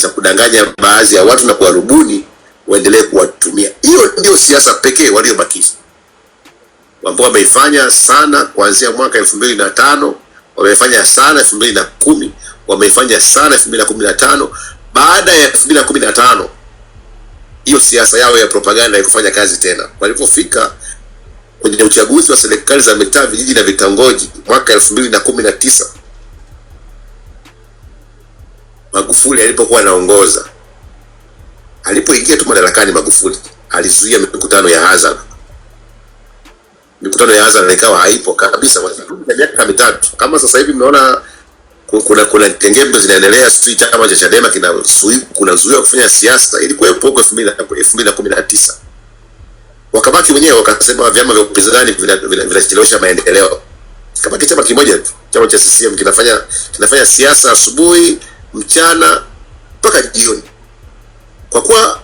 za kudanganya baadhi ya watu na kuwarubuni waendelee kuwatumia. Hiyo ndio siasa pekee waliobakiza, ambao wameifanya sana kuanzia mwaka 2005, wameifanya sana 2010, wameifanya sana 2015. Baada ya 2015 hiyo siasa yao ya propaganda haikufanya kazi tena. Walipofika kwenye uchaguzi wa serikali za mitaa, vijiji na vitongoji mwaka 2019, Magufuli alipokuwa anaongoza, alipoingia tu madarakani, Magufuli alizuia mikutano ya hadhara. Mikutano ya hadhara ikawa haipo kabisa kwa miaka mitatu. Kama sasa hivi mnaona kuna tengembe zinaendelea, sisi chama cha Chadema kunazuiwa kufanya siasa, ilikuwa huko 2019. Wakabaki wenyewe wakasema vyama vya upinzani vinachelewesha maendeleo. Kabaki chama kimoja tu, chama cha CCM kinafanya siasa asubuhi, mchana mpaka jioni. Kwa kuwa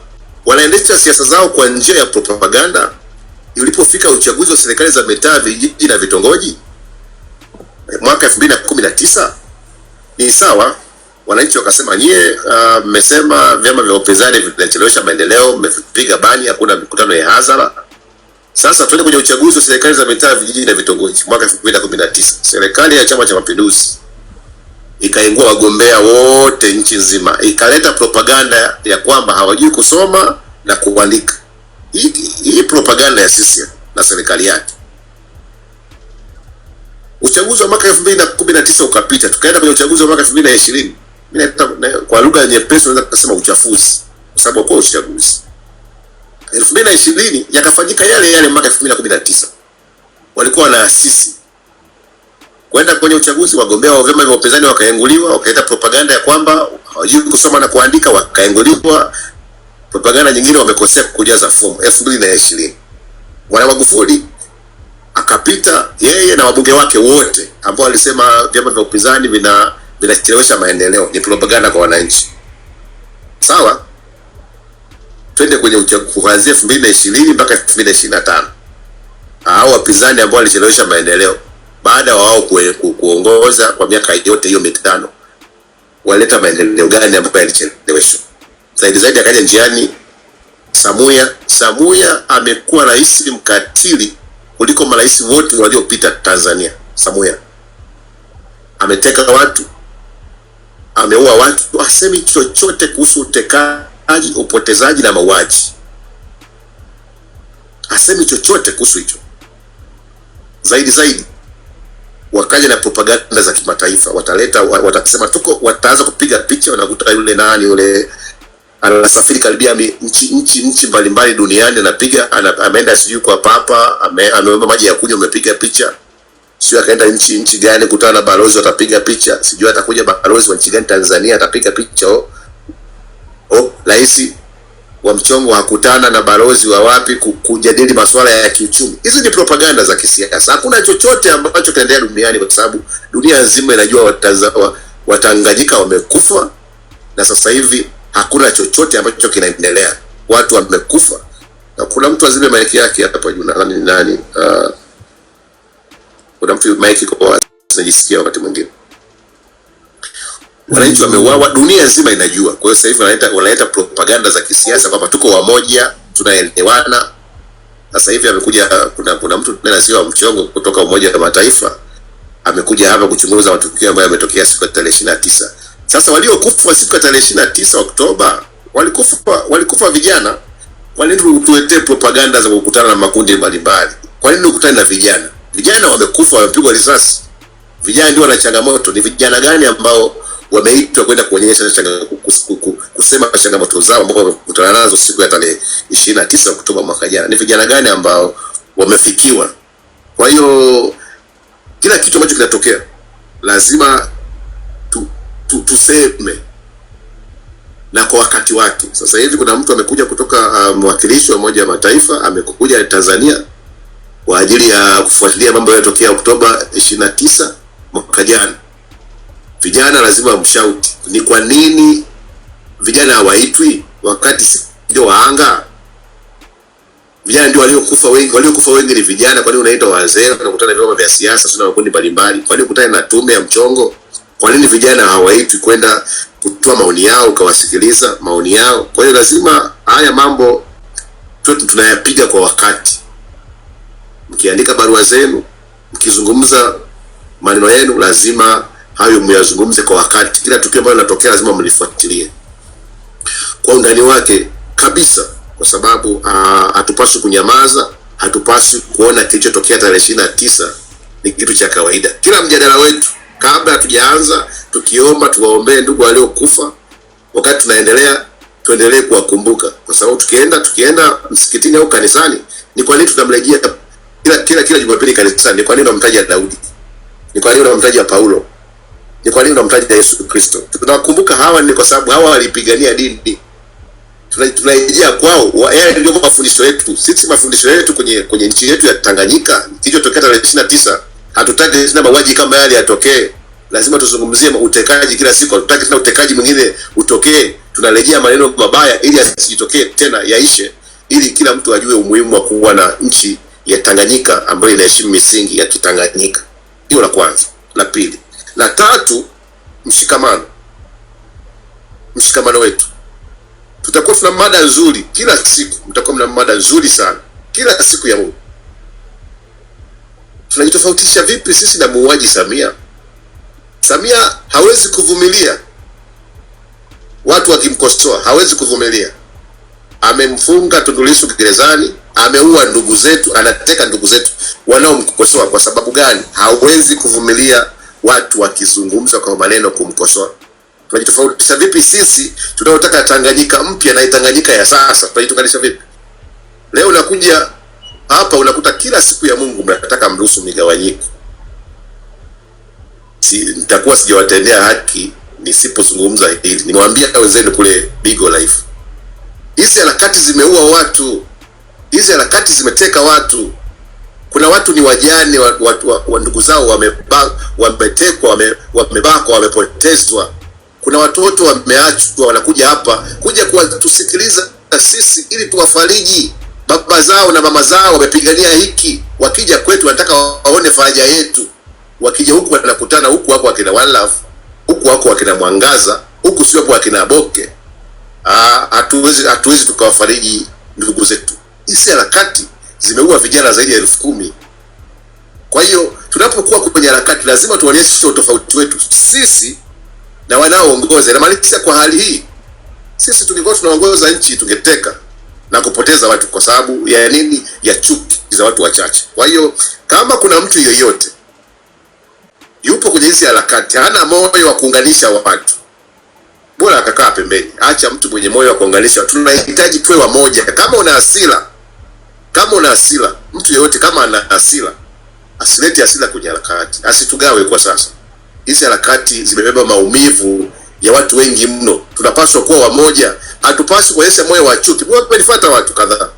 wanaendesha siasa zao kwa njia ya propaganda, ilipofika uchaguzi wa serikali za mitaa, vijiji na vitongoji mwaka 2019, ni sawa, wananchi wakasema nyie mmesema vyama vya upinzani vinachelewesha maendeleo, mmepiga bani, hakuna mikutano ya hadhara. Sasa twende kwenye uchaguzi wa serikali za mitaa, vijiji na vitongoji mwaka 2019. Serikali ya Chama cha Mapinduzi ikaingua wagombea wote nchi nzima, ikaleta propaganda ya kwamba hawajui kusoma na kuandika. Hii propaganda ya CCM na serikali yake. Uchaguzi wa mwaka 2019 ukapita, tukaenda kwenye uchaguzi wa mwaka 2020. Mimi kwa lugha nyepesi naweza kusema uchafuzi, kwa sababu kwa uchaguzi 2020 yakafanyika yale mwaka 2019. Walikuwa na asisi kwenda kwenye uchaguzi, wagombea wa vyama vya upinzani wakaenguliwa, wakaleta propaganda ya kwamba hawajui kusoma na kuandika, wakaenguliwa. Propaganda nyingine wamekosea kujaza fomu 2020. Bwana Magufuli akapita, yeye na wabunge wake wote ambao alisema vyama vya upinzani vinachelewesha maendeleo, ni propaganda kwa wananchi. Sawa? Twende kwenye uchaguzi kuanzia 2020 mpaka 2025. Hao wapinzani ambao walichelewesha maendeleo, baada wao kuongoza kwa miaka yote hiyo mitano, waleta maendeleo gani ambayo yalicheleweshwa? Zaidi akaja njiani Samuya amekuwa rais mkatili kuliko marais wote waliopita Tanzania. Samuya ameteka watu, ameua watu, hasemi chochote kuhusu utekaji, upotezaji na mauaji. Hasemi chochote kuhusu hicho. Zaidi wakaja na propaganda za kimataifa, watasema wataanza kupiga picha, wanakuta yule anasafiri karibia nchi mbalimbali duniani, anapiga ameenda sijui kwa papa, ameomba maji ya kunywa, umepiga picha. Sio akaenda nchi gani kutana na balozi, atapiga picha. Sijui atakuja balozi wa nchi gani Tanzania, atapiga picha. Rais wa mchongo hakutana na balozi wa wapi kujadili masuala ya kiuchumi. Hizi ni propaganda za kisiasa. Hakuna chochote ambacho kinaendelea duniani, kwa sababu dunia nzima inajua Watanganyika wamekufa, na sasa hivi hakuna chochote ambacho kinaendelea. Watu wamekufa. Na kuna mtu azime maiki yake hapa juu, nani kuna mtu maiki kwa tunajisikia wakati mwingine. Wananchi wameuawa, dunia nzima inajua. Kwa hiyo sasa hivi wanaleta propaganda za kisiasa kwamba tuko wamoja, tunaelewana. Sasa hivi amekuja kuna mtu tena sio mchongo kutoka Umoja wa Mataifa, amekuja hapa kuchunguza matukio ambayo yametokea siku ya tarehe 29. Sasa waliokufa siku ya tarehe 29 Oktoba walikufa vijana. Kwa nini tuletee propaganda za kukutana na makundi mbalimbali? Kwa nini ukutane na vijana? Vijana wamekufa, wamepigwa risasi. Vijana ndio wana changamoto. Ni vijana gani ambao wameitwa kwenda kuonyesha kusema changamoto zao ambao wamekutana nazo siku ya tarehe 29 Oktoba mwaka jana? Ni vijana gani ambao wamefikiwa? Kwa hiyo kila kitu ambacho kinatokea lazima tuseme na kwa wakati wake. Sasa hivi kuna mtu amekuja kutoka mwakilishi wa Umoja wa Mataifa, amekuja Tanzania kwa ajili ya kufuatilia mambo yaliyotokea Oktoba 29 mwaka jana. Vijana lazima wamshauti. Ni kwa nini vijana hawaitwi wakati ndio waanga? Vijana ndio waliokufa wengi ni vijana. Kwa nini unaita wazee? Unakutana na vyama vya siasa, sio makundi mbalimbali. Kwa nini ukutane na tume ya mchongo? Kwa nini vijana hawaitwi kwenda kutoa maoni yao, ukawasikiliza maoni yao? Kwa hiyo lazima haya mambo tunayapiga kwa wakati. Mkiandika barua zenu, mkizungumza maneno yenu, lazima hayo myazungumze kwa wakati. Kila tukio ambalo linatokea lazima mlifuatilie kwa undani wake kabisa, kwa sababu hatupaswi kunyamaza, hatupaswi kuona kilichotokea tarehe 29 ni kitu cha kawaida. Kila mjadala wetu kabla hatujaanza, tukiomba tuwaombee ndugu waliokufa, wakati tunaendelea tuendelee kuwakumbuka, kwa sababu tukienda msikitini au kanisani, ni kwa nini tunamrejea kila Jumapili kanisani? Ni kwa nini tunamtaja Daudi? Ni kwa nini tunamtaja Paulo? Ni kwa nini tunamtaja Yesu Kristo? Tunawakumbuka hawa ni kwa sababu hawa walipigania dini. Tunarejea kwao, yale ndio mafundisho yetu. Sisi mafundisho yetu kwenye nchi yetu ya Tanganyika, kilichotokea tarehe 29, hatutaki tena mauaji kama yale yatokee. Lazima tuzungumzie utekaji kila siku, hatutaki tena utekaji mwingine utokee. Tunarejea maneno mabaya ili asijitokee tena, yaishe, ili kila mtu ajue umuhimu wa kuwa na nchi ya Tanganyika ambayo inaheshimu misingi ya Kitanganyika. Hiyo la kwanza. La pili, la tatu, mshikamano wetu. Tutakuwa tuna mada nzuri kila siku, mtakuwa mna mada nzuri sana kila siku ya Mungu. Tunajitofautisha vipi sisi na muuaji Samia? Samia hawezi kuvumilia watu wakimkosoa, hawezi kuvumilia. Amemfunga Tundu Lissu gerezani, ameua ndugu zetu, anateka ndugu zetu wanaomkosoa. Kwa sababu gani? Hawezi kuvumilia watu wakizungumza kwa maneno kumkosoa. Tunajitofautisha vipi sisi tunaotaka Tanganyika mpya na Tanganyika ya sasa? Tunajitokanisha vipi? Leo unakuja hapa unakuta kila siku ya Mungu mnataka mruhusu migawanyiko. Nitakuwa sijawatendea haki nisipozungumza hili. Nimwambia wenzenu kule Bigo Life, hizi harakati zimeua watu, hizi harakati zimeteka watu. Kuna watu ni wajane wa ndugu zao wametekwa, wamebakwa, wamepotezwa. Kuna watoto wameachwa, wanakuja hapa kuja kutusikiliza sisi ili tuwafariji. Baba zao na mama zao wamepigania hiki, wakija kwetu wanataka waone faraja yetu. Wakija huku wanakutana, huku wako akina One Love, huku wako akina Mwangaza, huku sio kwa akina Boke. Hatuwezi tukawafariji ndugu zetu. Hizi harakati zimeua vijana zaidi ya 10,000. Kwa hiyo tunapokuwa kwenye harakati lazima tuonyeshe tofauti wetu sisi na wanaoongoza. Inamaanisha kwa hali hii sisi tungekuwa tunaongoza nchi tungeteka na kupoteza watu kwa sababu ya nini? Ya chuki za watu wachache. Kwa hiyo kama kuna mtu yeyote yupo kwenye hizi harakati hana moyo wa kuunganisha watu, bora akakaa pembeni. Acha mtu mwenye moyo wa kuunganisha. Tunahitaji tuwe wamoja. Kama una hasira, mtu yeyote kama ana hasira, asilete hasira kwenye harakati, asitugawe kwa sasa. Hizi harakati zimebeba maumivu ya watu wengi mno. Tunapaswa kuwa wamoja. Hatupaswi kuonyesha moyo wa chuki. Nifuata watu kadhaa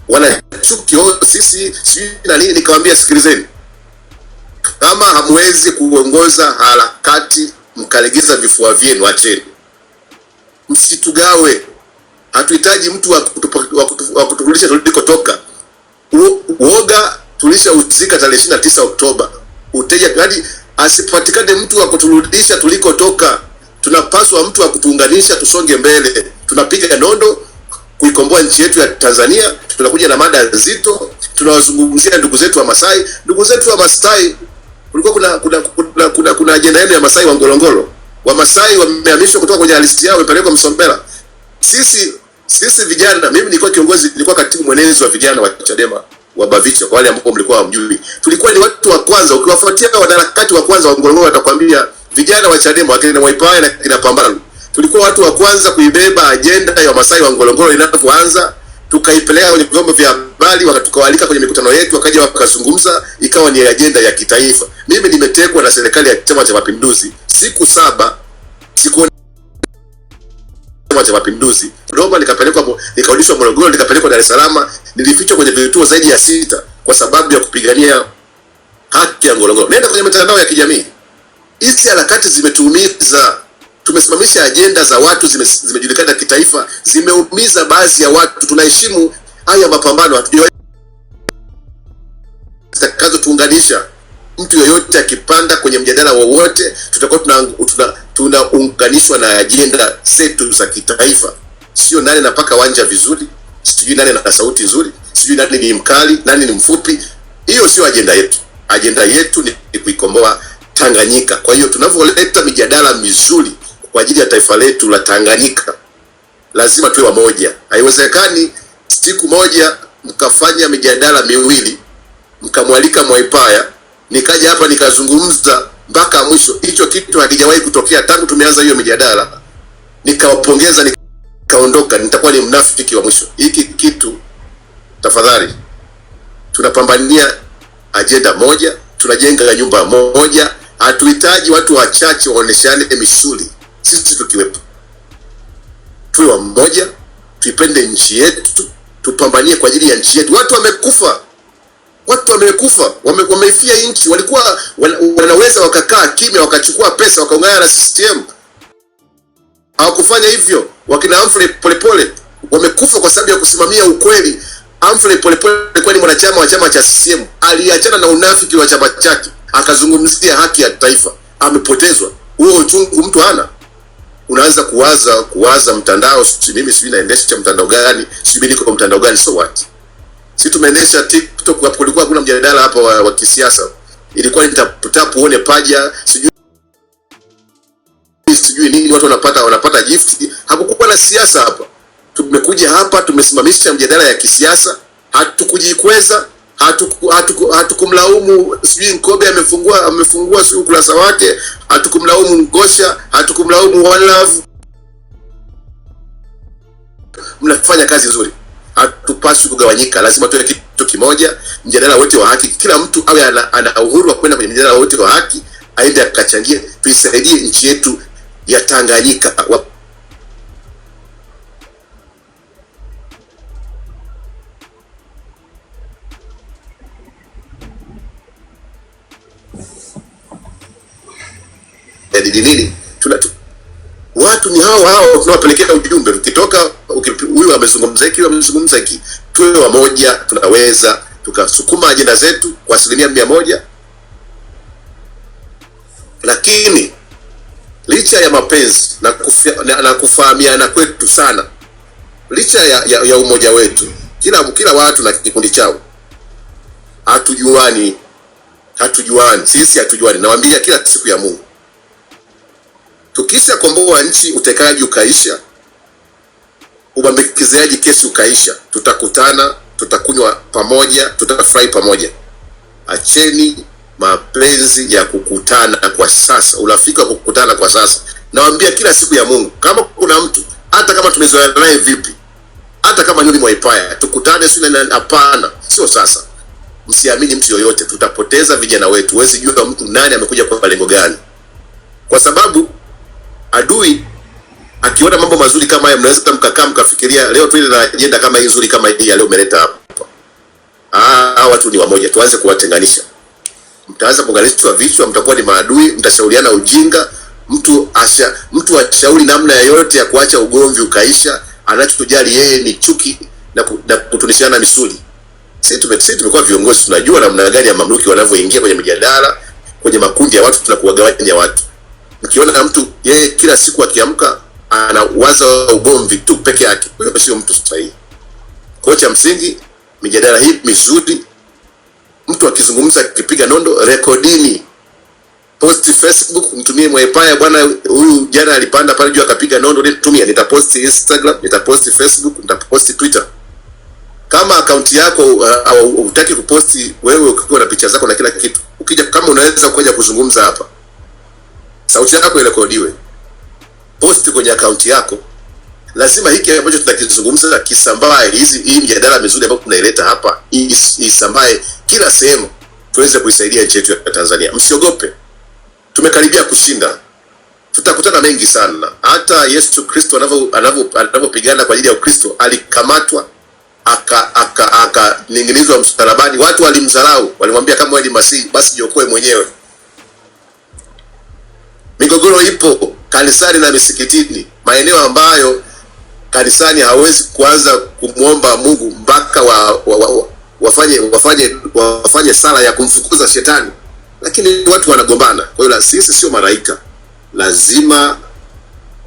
wana chuki, sisi na nini. Nikamwambia sikilizeni, kama hamwezi kuongoza harakati mkalegeza vifua vyenu, acheni, msitugawe. Hatuhitaji mtu wa kuturudisha tulikotoka. Uoga tulishauzika tarehe 29 Oktoba. Uteja hadi asipatikane mtu wa kuturudisha tulikotoka. Tunapaswa mtu wa kutuunganisha tusonge mbele. Tunapiga nondo kuikomboa nchi yetu ya Tanzania. Tunakuja na mada nzito. Tunawazungumzia ndugu zetu wa Masai. Ndugu zetu wa Masai, kulikuwa kuna ajenda yenu ya Masai wa Ngorongoro. Wa Masai wamehamishwa kutoka kwenye listi yao wamepelekwa Msombela. Sisi vijana, mimi nilikuwa katibu mwenezi wa vijana wa Chadema wa Bavicha, kwa wale ambao mlikuwa hamjui. Tulikuwa ni watu wa kwanza, ukiwafuatia wanaharakati wa kwanza wa Ngorongoro watakwambia vijana wa Chadema wakina Mwaipae na kina Pambana. Tulikuwa watu wa kwanza kuibeba ajenda ya Masai wa Ngorongoro inapoanza, tukaipeleka kwenye vyombo vya habari, wakatukalika kwenye mikutano yetu, wakaja wakazungumza, ikawa ni ajenda ya kitaifa. Mimi nimetekwa na serikali ya Chama cha Mapinduzi siku 7, siku Chama cha Mapinduzi. Dodoma nikarudishwa Morogoro, nikapelekwa Dar es Salaam, nilifichwa kwenye vituo zaidi ya 6 kwa sababu ya kupigania haki ya Ngorongoro. Nenda kwenye mitandao ya kijamii. Hizi harakati zimetuumiza. Tumesimamisha ajenda za watu zimejulikana kitaifa, zimeumiza baadhi ya watu. Tunaheshimu haya mapambano, hatujaweza tuunganisha. mtu yoyote akipanda kwenye mjadala wowote, tutakuwa tunaunganishwa na ajenda zetu za kitaifa. Sio nani napaka wanja vizuri, sijui nani na sauti nzuri, sijui nani ni mkali, nani ni mfupi. Hiyo sio ajenda yetu. Ajenda yetu ni kuikomboa Tanganyika. Kwa hiyo tunavyoleta mijadala mizuri kwa ajili ya taifa letu la Tanganyika, lazima tuwe wamoja. Haiwezekani siku moja mkafanya mijadala miwili, mkamwalika Mwaipaya, nikaja hapa nikazungumza mpaka mwisho. Hicho kitu hakijawahi kutokea tangu tumeanza hiyo mijadala. Nikawapongeza nikaondoka, nitakuwa ni mnafiki wa mwisho. Hiki kitu tafadhali, tunapambania ajenda moja, tunajenga nyumba moja. Hatuhitaji watu wachache waoneshane misuli, sisi tukiwepo. Tuwe wamoja, tuipende nchi yetu, tupambanie kwa ajili ya nchi yetu. Watu wamekufa, wameifia nchi. Walikuwa wanaweza wakakaa kimya, wakachukua pesa, wakaungana na CCM. Hawakufanya hivyo. Wakina Humphrey Polepole wamekufa kwa sababu ya kusimamia ukweli. Humphrey Polepole alikuwa ni mwanachama wa chama cha CCM, aliachana na unafiki wa chama chake, akazungumzia haki ya taifa. Amepotezwa. Huo uchungu mtu hana. Unaanza kuwaza mtandao, mimi sijui naendesha mtandao gani, sijui niko mtandao gani, so what? Sisi tumeendesha TikTok, hapo kulikuwa kuna mjadala hapa wa kisiasa. Ilikuwa nitaputapu uone paja, sijui nini, watu wanapata gift. Hakukuwa na siasa hapa. Tumekuja hapa tumesimamisha mjadala ya kisiasa, hatukujikweza, hatukumlaumu sijui Nkobe amefungua sio ukurasa wake, hatukumlaumu Ngosha, hatukumlaumu One Love. Mnafanya kazi nzuri. Hatupaswi kugawanyika, lazima tuwe kitu kimoja, mjadala wote wa haki. Kila mtu awe ana uhuru wa kwenda kwenye mjadala wote wa haki, aende akachangie, tuisaidie nchi yetu ya Tanganyika. Nini? Watu ni hao tunawapelekea ujumbe. Ukitoka huyu amezungumza hiki, tuwe wamoja, tunaweza tukasukuma ajenda zetu kwa 100%. Lakini licha ya mapenzi na kufahamiana kwetu sana, licha ya umoja wetu, kila watu na kikundi chao, hatujuani, sisi hatujuani. Nawaambia kila siku ya Mungu, tukisha komboa nchi, utekaji ukaisha, ubambikizaji kesi ukaisha, tutakutana, tutakunywa pamoja, tutafurahi pamoja. Acheni mapenzi ya kukutana kwa sasa, urafiki wa kukutana kwa sasa. Nawaambia kila siku ya Mungu, kama kuna mtu, hata kama tumezoea naye vipi, hata kama ni Mwaipaya, tukutane sio? Hapana, sio sasa. Msiamini mtu yoyote, tutapoteza vijana wetu. Huwezi jua mtu nani amekuja kwa lengo gani, kwa sababu adui akiona mambo mazuri kama haya, mnaweza mkakaa mkafikiria leo tu ile na ajenda kama hii nzuri kama hii leo umeleta hapa. Watu ni wamoja, tuanze kuwatenganisha. Mtaanza kuunganishwa vichwa, mtakuwa ni maadui, mtashauriana ujinga. Mtu ashauri namna yoyote ya kuacha ugomvi ukaisha, anachojali yeye ni chuki na kutunishana misuli. Sisi tumekuwa viongozi, tunajua namna gani ya mamluki wanavyoingia kwenye mjadala, kwenye makundi ya watu, tunakuwagawanya watu. Mkiona mtu yeye kila siku akiamka anawaza ugomvi tu peke yake, huyo sio mtu sahihi. Kwa cha msingi, mijadala hii mizuri, mtu akizungumza akipiga nondo, rekodini, post Facebook, mtumie Mwaipaya, bwana huyu jana alipanda pale juu akapiga nondo, nitumie, nitapost Instagram, nitapost Facebook, nitapost Twitter. Kama account yako hutaki kuposti wewe ukiwa na picha zako na kila kitu, ukija kama unaweza kuja kuzungumza hapa, sauti yako irekodiwe, post kwenye account yako. Lazima hiki ambacho tunakizungumza kisambae, hii mjadala mizuri ambayo tunaileta hapa isambae kila sehemu, tuweze kuisaidia nchi yetu ya Tanzania. Msiogope, tumekaribia kushinda, tutakutana mengi sana. Hata Yesu Kristo anavyopigana kwa ajili ya Ukristo, alikamatwa akaning'inizwa msalabani. Watu walimdharau, walimwambia kama wewe ni Masihi basi jiokoe mwenyewe. Migogoro ipo kanisani na misikitini, maeneo ambayo kanisani hawezi kuanza kumwomba Mungu mpaka wafanye sala ya kumfukuza shetani. lakini watu wanagombana. Kwa hiyo sisi sio malaika, lazima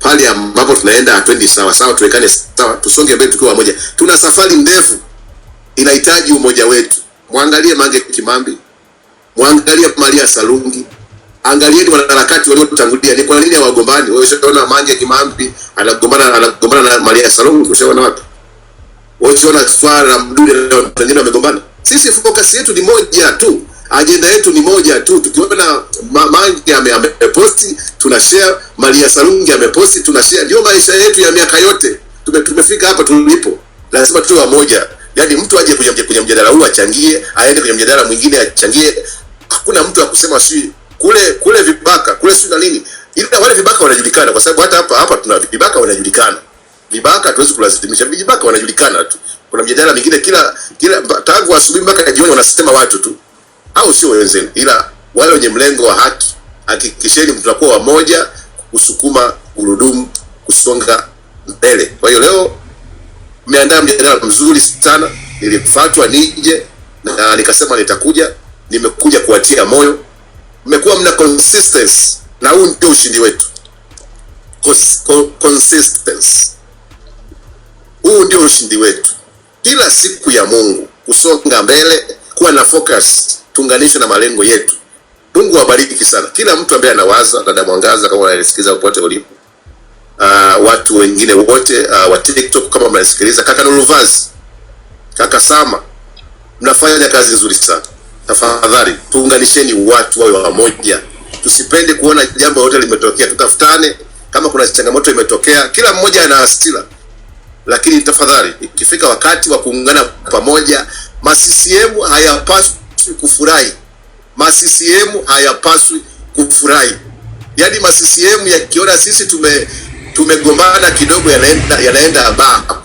pale ambapo tunaenda hatuendi sawa sawa, tuwekane sawa, tusonge mbele tukiwa pamoja. Tuna safari ndefu, inahitaji umoja wetu. Muangalie Mange Kimambi, muangalie Maria Sarungi, angalieni wanaharakati waliotangulia, ni kwa nini hawagombani? Wewe unaona Mange Kimambi anagombana na Maria Sarungi, ushaona wapi? Wewe unaona swala la Mdude na wengine wamegombana? Sisi focus yetu ni moja tu, agenda yetu ni moja tu. Tukiona Mange ameposti tunashare, Maria Sarungi ameposti tunashare. Ndio maisha yetu ya miaka yote. Tumefika hapa tulipo. Lazima tuwe wamoja. Yaani mtu aje kwenye mjadala huu achangie, aende kwenye mjadala mwingine achangie. Hakuna mtu akusema si kule vibaka, kule si na nini. Ila wale vibaka wanajulikana, kwa sababu hata hapa tuna vibaka wanajulikana. Vibaka hatuwezi kulazimisha, vibaka wanajulikana tu. Kuna mjadala mingine kila tangu asubuhi mpaka jioni wanasema watu tu, au sio wenzenu? Ila wale wenye mlengo wa haki, hakikisheni mtakuwa wamoja kusukuma gurudumu kusonga mbele. Kwa hiyo leo nimeandaa mjadala mzuri sana, nilifuatwa nije na nikasema nitakuja, nimekuja kuwatia moyo. Mmekuwa mna consistency, na huu ndio ushindi wetu. Consistency, huu ndio ushindi wetu. Kila siku ya Mungu kusonga mbele, kuwa na focus, tuunganishe na malengo yetu. Mungu awabariki sana kila mtu ambaye anawaza. Dada Mwangaza, kama unanisikiliza popote ulipo, watu wengine wote wa TikTok kama mnasikiliza, kaka Nuluvazi, kaka Sama, mnafanya kazi nzuri sana. Tafadhali tuunganisheni watu wawe wamoja. Tusipende kuona jambo lote limetokea, tutafutane. Kama kuna changamoto imetokea, kila mmoja ana hasira, lakini tafadhali ikifika wakati wa kuungana pamoja, CCM hayapaswi kufurahi. CCM hayapaswi kufurahi. Yaani CCM yakiona sisi tumegombana kidogo, yanaenda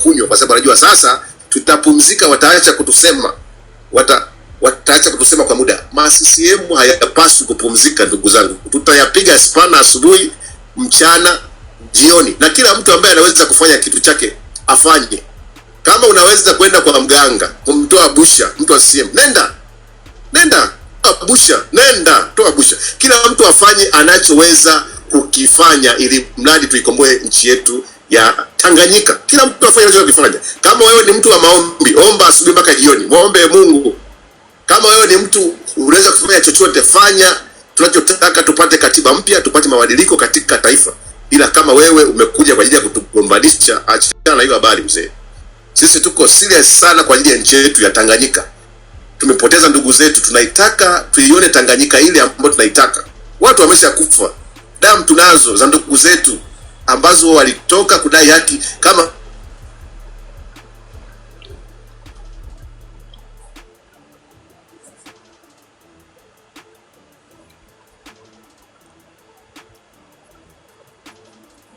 kunywa, kwa sababu anajua sasa tutapumzika, wataacha kutusema, wataacha kutusema kwa muda. CCM hayapaswi kupumzika, ndugu zangu. Tutayapiga spana asubuhi, mchana, jioni, na kila mtu ambaye anaweza kufanya kitu chake afanye. Kama unaweza kwenda kwa mganga kumtoa busha mtu wa CCM, nenda busha, toa busha. Kila mtu afanye anachoweza kukifanya, ili mradi tuikomboe nchi yetu ya Tanganyika. Kila mtu afanye anachoweza kufanya. Kama wewe ni mtu wa maombi, omba asubuhi mpaka jioni, muombe Mungu. Kama wewe ni mtu unaweza kufanya chochote, fanya. Tunachotaka tupate katiba mpya, tupate mabadiliko katika taifa. Ila kama wewe umekuja kwa ajili ya kutugombanisha, achana na hiyo habari mzee. Sisi tuko serious sana kwa ajili ya nchi yetu ya Tanganyika. Tumepoteza ndugu zetu, tunaitaka tuione Tanganyika ile ambayo tunaitaka. Watu wameshakufa, damu tunazo za ndugu zetu ambazo walitoka kudai haki. Kama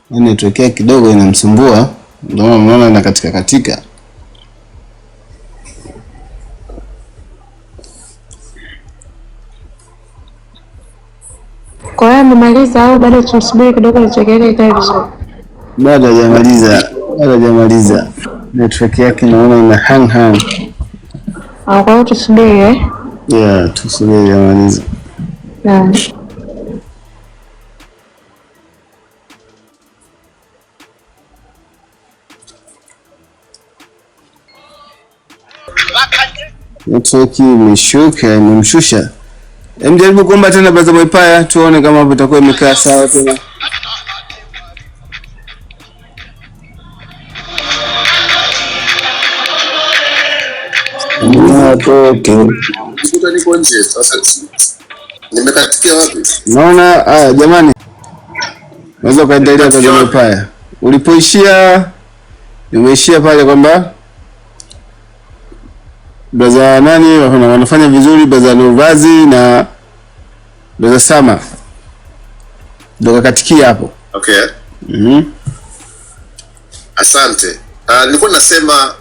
network kidogo inamsumbua, ndio maana na katika. Kwa hiyo amemaliza au bado tumsubiri kidogo network yake ikae vizuri? Bado hajamaliza. Network yake naona ina hang. Kwa hiyo tusubiri Yeah, tusubiri amalize. Naam. Network imemshusha. Jaribu kuomba tena Brother Mwaipaya, tuone kama hapo itakuwa imekaa sawa tena. niko nje sasa. Nimekatikia wapi? Naona jamani, naweza kuendelea Brother Mwaipaya. Ulipoishia nimeishia pale kwamba Brother nani wanafanya vizuri, Brother Nuluvazi na Brother Sama ndio kakatikia hapo. Okay. Asante. Nilikuwa nasema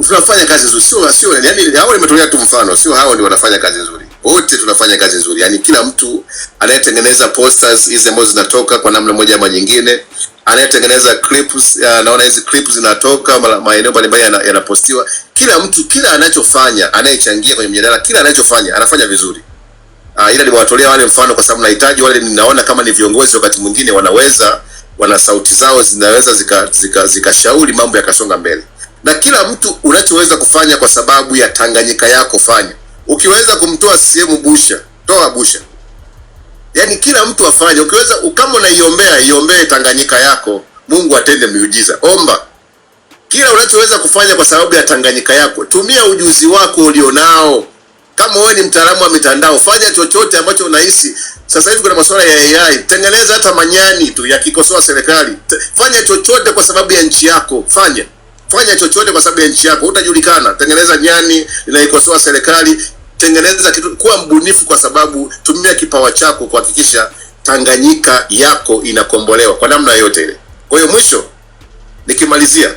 tunafanya kazi nzuri, sio yani hao nimetolea tu mfano, sio hao ndio wanafanya kazi nzuri. Wote tunafanya kazi nzuri. Yani kila mtu anayetengeneza posters hizi ambazo zinatoka kwa namna moja ama nyingine, anayetengeneza clips, naona hizi clips zinatoka maeneo mbalimbali yanapostiwa. Kila mtu, kila anachofanya, anayechangia kwenye mjadala, kila anachofanya anafanya vizuri. ila nimewatolea wale mfano kwa sababu nahitaji wale, ninaona kama ni viongozi wakati mwingine wana sauti zao zinaweza zikashauri mambo yakasonga mbele. Na kila mtu unachoweza kufanya kwa sababu ya Tanganyika yako fanya. Ukiweza kumtoa CCM Busha, toa Busha. Yaani kila mtu afanye. Ukiweza, kama iombee Tanganyika yako, Mungu atende miujiza. Omba. Kila unachoweza kufanya kwa sababu ya Tanganyika yako, tumia ujuzi wako ulionao. Kama wewe ni mtaalamu wa mitandao, fanya chochote ambacho unahisi. Sasa hivi kuna masuala ya AI, tengeneza hata manyani tu yakikosoa serikali. Fanya chochote kwa sababu ya nchi yako, fanya chochote kwa sababu ya nchi yako, utajulikana. Tengeneza nyani inaikosoa serikali, tengeneza kitu, kuwa mbunifu kwa sababu tumia kipawa chako kuhakikisha Tanganyika yako inakombolewa kwa namna yote ile. Kwa hiyo mwisho nikimalizia,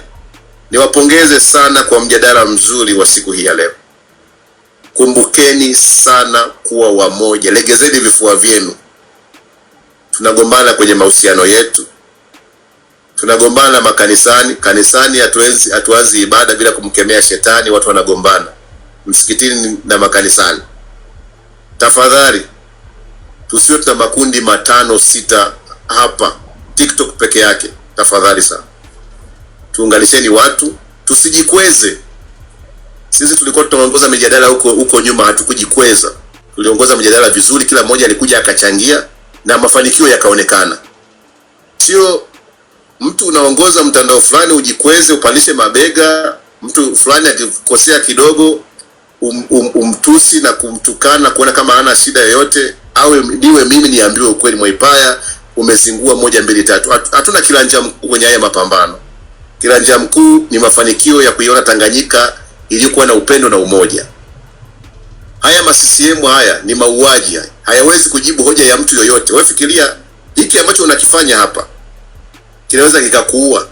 niwapongeze sana kwa mjadala mzuri wa siku hii ya leo. Kumbukeni sana kuwa wamoja, legezeni vifua vyenu. Tunagombana kwenye mahusiano yetu, tunagombana kanisani hatuanzi ibada bila kumkemea shetani. Watu wanagombana msikitini na makanisani. Tafadhali tusiwe tuna makundi 5 6 hapa TikTok peke yake. Tafadhali sana, tuunganisheni watu, tusijikweze. Sisi tulikuwa tunaongoza mijadala huko nyuma, hatukujikweza. Tuliongoza mijadala vizuri, kila mmoja alikuja akachangia na mafanikio yakaonekana. Sio mtu unaongoza mtandao fulani ujikweze, upandishe mabega, mtu fulani akikosea kidogo umtusi na kumtukana kuona kama hana shida yoyote, au niwe mimi niambiwe ukweli, Mwaipaya umezingua 1 2 3. Hatuna kiranja mkuu kwenye haya mapambano. Kiranja mkuu ni mafanikio ya kuiona Tanganyika iliyokuwa na upendo na umoja. Haya CCM haya ni mauaji, hayawezi kujibu hoja ya mtu yoyote. Wewe fikiria hiki ambacho unakifanya hapa kinaweza kikakuua.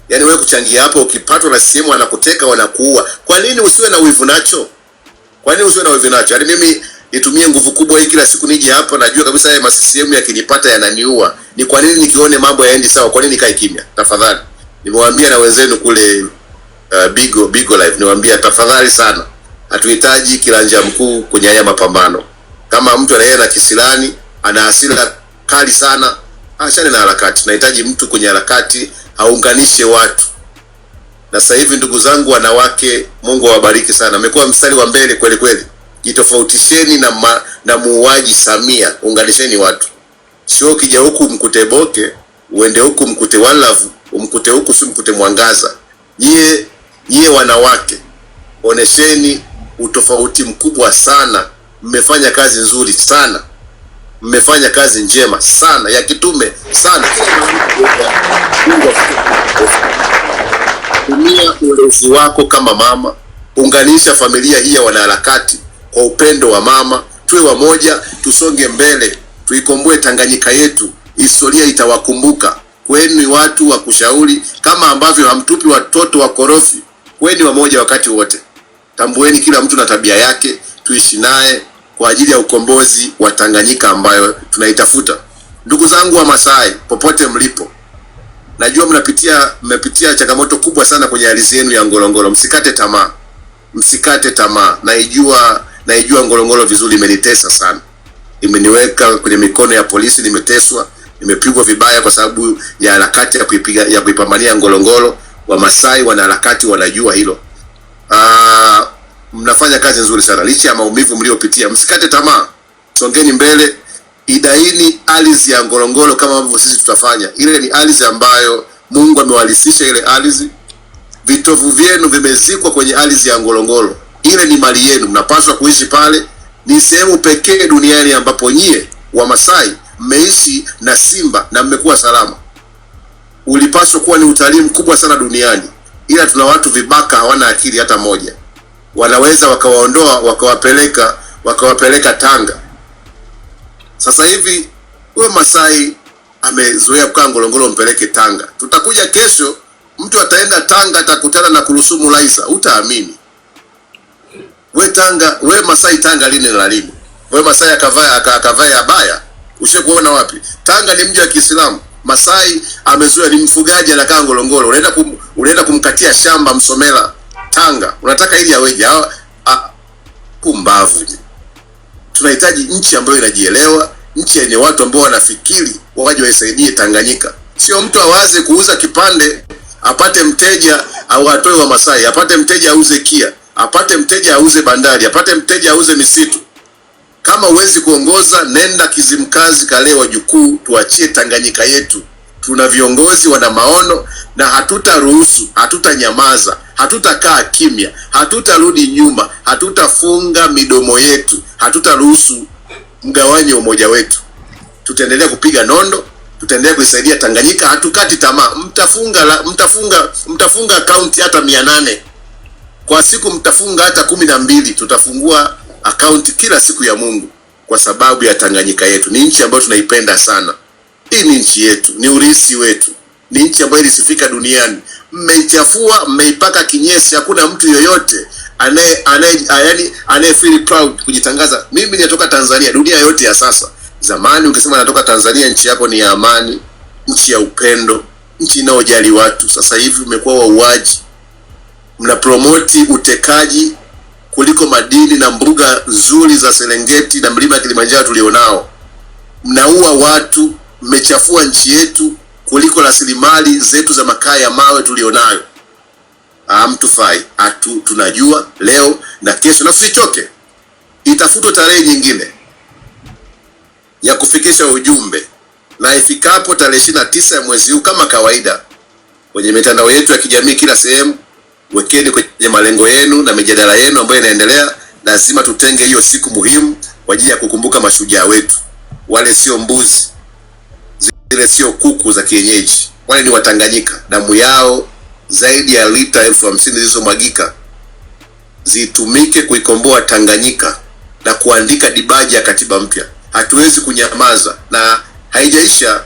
Yaani wewe kuchangia hapa, ukipatwa na CCM wanakuteka, wanakuua. Kwa nini usiwe na wivu nacho? Yaani mimi nitumie nguvu kubwa hii kila siku nije hapa, najua kabisa haya CCM yakinipata yananiua. Ni kwa nini nikione mambo yaendi sawa, kwa nini nikae kimya? Tafadhali. Nimewaambia na wenzenu kule Bigo Live, niwaambia tafadhali sana, hatuhitaji kiranja mkuu kwenye haya mapambano. Kama mtu anaenda na kisilani, ana hasira kali sana, achane na harakati. Tunahitaji mtu kwenye harakati aunganishe watu. Na sasa hivi ndugu zangu wanawake, Mungu awabariki sana, mmekuwa mstari wa mbele kweli kweli. Jitofautisheni na muuaji Samia, unganisheni watu. Sio kija huku mkute Boke, uende huku mkute Walavu, umkute huku si mkute Mwangaza. Nyie wanawake, onesheni utofauti mkubwa sana. Mmefanya kazi nzuri sana, mmefanya kazi njema sana ya kitume sana. Tumia ulezi wako kama mama, unganisha familia hii ya wanaharakati kwa upendo wa mama. Tuwe wamoja, tusonge mbele, tuikomboe Tanganyika yetu. Historia itawakumbuka. Kweni watu wa kushauri, kama ambavyo hamtupi watoto wakorofi. Kweni wamoja wakati wote. Tambueni kila mtu na tabia yake, tuishi naye kwa ajili ya ukombozi wa Tanganyika ambayo tunaitafuta. Ndugu zangu wa Masai, popote mlipo, najua mmepitia changamoto kubwa sana kwenye ardhi yenu ya Ngorongoro. Msikate tamaa. Naijua Ngorongoro vizuri, imenitesa sana. Imeniweka kwenye mikono ya polisi, nimeteswa, nimepigwa vibaya kwa sababu ya harakati ya kuipambania Ngorongoro. Wa Masai wanaharakati wanajua hilo. Mnafanya kazi nzuri sana licha ya maumivu mliopitia. Msikate tamaa. Songeni mbele. Idaini ardhi ya Ngorongoro kama ambavyo sisi tutafanya. Ile ni ardhi ambayo Mungu amewalisisha ile ardhi. Vitovu vyenu vimezikwa kwenye ardhi ya Ngorongoro. Ile ni mali yenu, mnapaswa kuishi pale. Ni sehemu pekee duniani ambapo nyie wa Masai mmeishi na simba na mmekuwa salama. Ulipaswa kuwa ni utalii mkubwa sana duniani. Ila tuna watu vibaka, hawana akili hata moja. Wanaweza wakawaondoa wakawapeleka Tanga. Sasa hivi wewe Masai amezoea kukaa Ngorongoro, mpeleke Tanga. Tutakuja kesho, mtu ataenda Tanga atakutana na Kurusumu Laisa, utaamini. We Masai Tanga lini na lini? We Masai akavaa abaya, ushakuona wapi? Tanga ni mji wa Kiislamu. Masai amezoea, ni mfugaji, anakaa Ngorongoro. Unaenda kumkatia shamba Msomela Tanga. Unataka ili aweje? Pumbavu. Tunahitaji nchi ambayo inajielewa, nchi yenye watu ambao wanafikiri waje waisaidie Tanganyika. Sio mtu awaze kuuza kipande apate mteja, au atoe wa Masai apate mteja auze Kia, apate mteja auze bandari, apate mteja auze misitu. Kama huwezi kuongoza, nenda Kizimkazi, kale wajukuu, tuachie Tanganyika yetu. Tuna viongozi wana maono, na hatutaruhusu, hatutanyamaza, hatutakaa kimya, hatutarudi nyuma, hatutafunga midomo yetu, hatutaruhusu mgawanyo umoja wetu. Tutaendelea kupiga nondo, tutaendelea kuisaidia Tanganyika, hatukati tamaa. Mtafunga akaunti hata 800 kwa siku, mtafunga hata 12. Tutafungua akaunti kila siku ya Mungu kwa sababu ya Tanganyika yetu. Ni nchi ambayo tunaipenda sana. Hii ni nchi yetu, ni urithi wetu, ni nchi ambayo ilisifika duniani. Mmeichafua, mmeipaka kinyesi. Hakuna mtu yoyote anaye feel proud kujitangaza, mimi natoka Tanzania. Dunia yote ya sasa, zamani ungesema natoka Tanzania, nchi yako ni ya amani, nchi ya upendo, nchi inayojali watu. Sasa hivi umekuwa wauaji, mna promote utekaji kuliko madini na mbuga nzuri za Serengeti na mlima Kilimanjaro tulionao. Mnaua watu, mmechafua nchi yetu kuliko rasilimali zetu za makaa ya mawe tulionayo. Hamtufai. Tunajua leo na kesho, na usichoke. Itafutwe tarehe nyingine ya kufikisha ujumbe, na ifikapo tarehe 29 ya mwezi huu, kama kawaida kwenye mitandao yetu ya kijamii kila sehemu, wekeni kwenye malengo yenu na mijadala yenu ambayo inaendelea. Lazima tutenge hiyo siku muhimu kwa ajili ya kukumbuka mashujaa wetu. Wale sio mbuzi, zile sio kuku za kienyeji, wale ni Watanganyika. Damu yao zaidi ya lita 50,000 zilizomwagika zitumike kuikomboa Tanganyika na kuandika dibaji ya katiba mpya. Hatuwezi kunyamaza, na haijaisha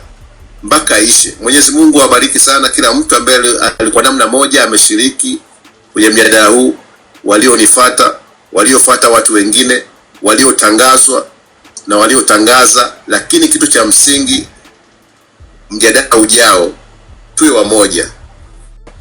mpaka ishe. Mwenyezi Mungu awabariki sana kila mtu ambaye alikuwa namna moja ameshiriki kwenye mjadala huu, walionifuata, waliofuata watu wengine, waliotangazwa na waliotangaza. Lakini kitu cha msingi, mjadala ujao tuwe wamoja,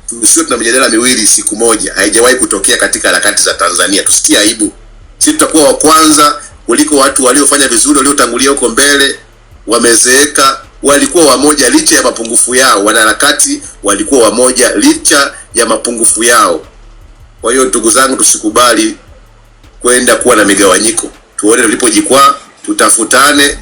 tusiwe tuna mjadala miwili siku moja. Haijawahi kutokea katika harakati za Tanzania. Tusitie aibu. Sisi tutakuwa wa kwanza kuliko watu waliofanya vizuri, waliotangulia huko mbele, wamezeeka. Walikuwa wamoja licha ya mapungufu yao. Wanaharakati walikuwa wamoja licha ya mapungufu yao. Kwa hiyo ndugu zangu, tusikubali kwenda kuwa na migawanyiko. Tuone tulipojikwaa, tutafutane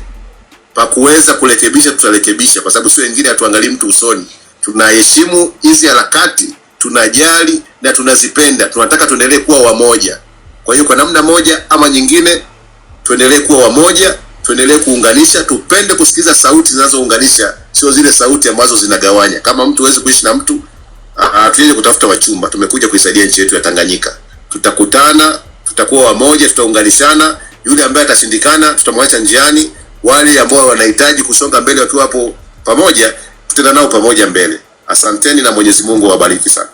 pa kuweza kurekebisha, tutarekebisha, kwa sababu si wengine hatuangalii mtu usoni. Tunaheshimu hizi harakati, tunajali na tunazipenda. Tunataka tuendelee kuwa wamoja. Kwa hiyo kwa namna moja ama nyingine tuendelee kuwa wamoja, tuendelee kuunganisha, tupende kusikiza sauti zinazounganisha, sio zile sauti ambazo zinagawanya. Kama mtu hawezi kuishi na mtu, tuje kutafuta wachumba. Tumekuja kuisaidia nchi yetu ya Tanganyika. Tutakutana, tutakuwa wamoja, tutaunganishana. Yule ambaye atashindikana tutamwacha njiani. Wale ambao wanahitaji kusonga mbele wakiwa hapo pamoja, tutaenda nao pamoja mbele. Asanteni na Mwenyezi Mungu awabariki sana.